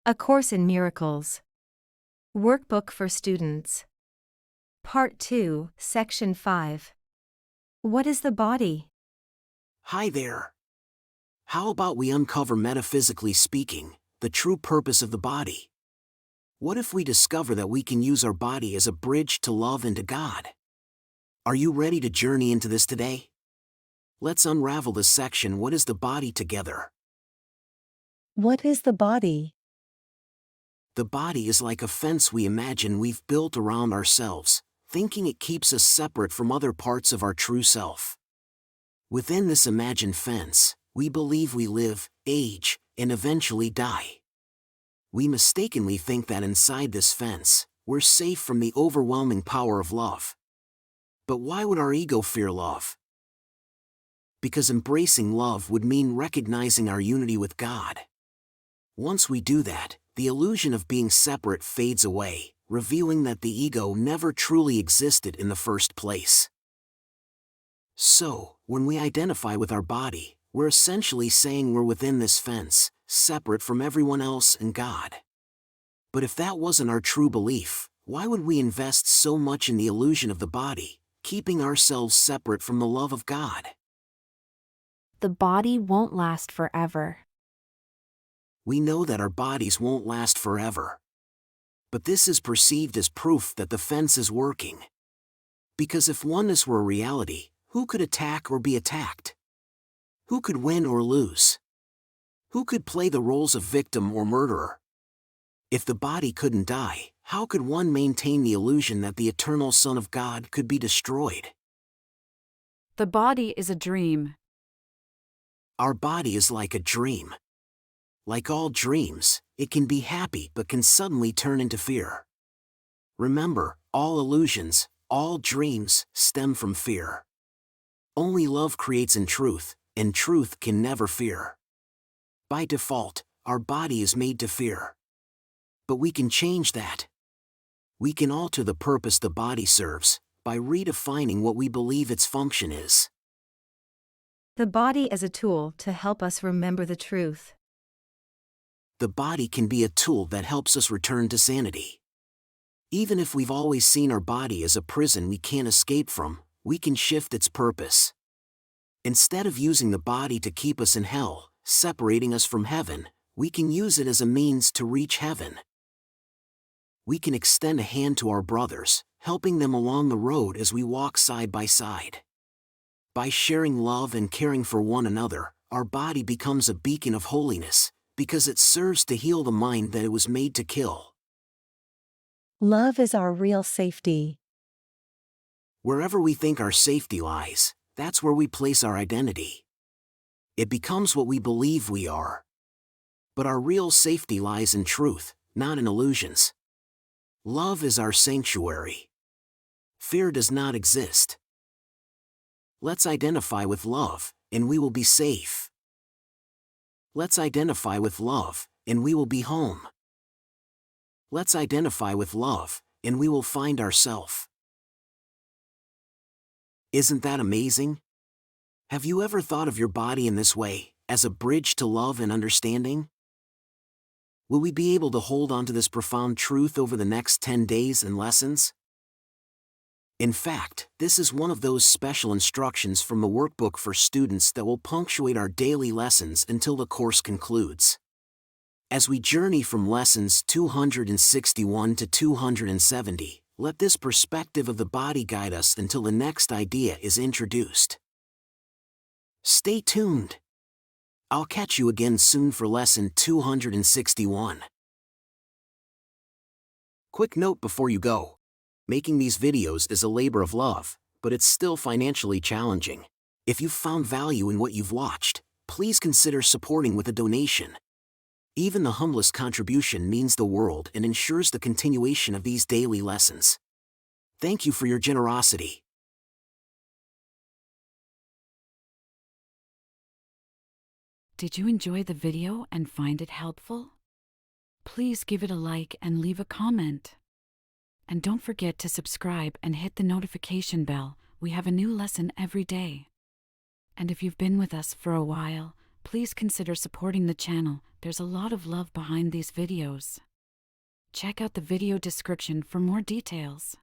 A Course in Miracles. Workbook for Students. Part 2, Section 5. What is the body? Hi there. How about we uncover, metaphysically speaking, the true purpose of the body? What if we discover that we can use our body as a bridge to love and to God? Are you ready to journey into this today? Let's unravel this section. What is the body together? What is the body? The body is like a fence we imagine we've built around ourselves, thinking it keeps us separate from other parts of our true self. Within this imagined fence, we believe we live, age, and eventually die. We mistakenly think that inside this fence, we're safe from the overwhelming power of love. But why would our ego fear love? Because embracing love would mean recognizing our unity with God. Once we do that, the illusion of being separate fades away, revealing that the ego never truly existed in the first place. So, when we identify with our body, we're essentially saying we're within this fence, separate from everyone else and God. But if that wasn't our true belief, why would we invest so much in the illusion of the body, keeping ourselves separate from the love of God? The body won't last forever. We know that our bodies won't last forever. But this is perceived as proof that the fence is working. Because if oneness were a reality, who could attack or be attacked? Who could win or lose? Who could play the roles of victim or murderer? If the body couldn't die, how could one maintain the illusion that the eternal Son of God could be destroyed? The body is a dream. Our body is like a dream. Like all dreams, it can be happy but can suddenly turn into fear. Remember, all illusions, all dreams, stem from fear. Only love creates in truth, and truth can never fear. By default, our body is made to fear. But we can change that. We can alter the purpose the body serves, by redefining what we believe its function is. The body as a tool to help us remember the truth. The body can be a tool that helps us return to sanity. Even if we've always seen our body as a prison we can't escape from, we can shift its purpose. Instead of using the body to keep us in hell, separating us from heaven, we can use it as a means to reach heaven. We can extend a hand to our brothers, helping them along the road as we walk side by side. By sharing love and caring for one another, our body becomes a beacon of holiness, because it serves to heal the mind that it was made to kill. Love is our real safety. Wherever we think our safety lies, that's where we place our identity. It becomes what we believe we are. But our real safety lies in truth, not in illusions. Love is our sanctuary. Fear does not exist. Let's identify with love, and we will be safe. Let's identify with love, and we will be home. Let's identify with love, and we will find ourselves. Isn't that amazing? Have you ever thought of your body in this way, as a bridge to love and understanding? Will we be able to hold on to this profound truth over the next 10 days and lessons? In fact, this is one of those special instructions from the workbook for students that will punctuate our daily lessons until the course concludes. As we journey from lessons 261 to 270, let this perspective of the body guide us until the next idea is introduced. Stay tuned. I'll catch you again soon for lesson 261. Quick note before you go. Making these videos is a labor of love, but it's still financially challenging. If you've found value in what you've watched, please consider supporting with a donation. Even the humblest contribution means the world and ensures the continuation of these daily lessons. Thank you for your generosity. Did you enjoy the video and find it helpful? Please give it a like and leave a comment. And don't forget to subscribe and hit the notification bell. We have a new lesson every day. And if you've been with us for a while, Please consider supporting the channel. There's a lot of love behind these videos. Check out the video description for more details.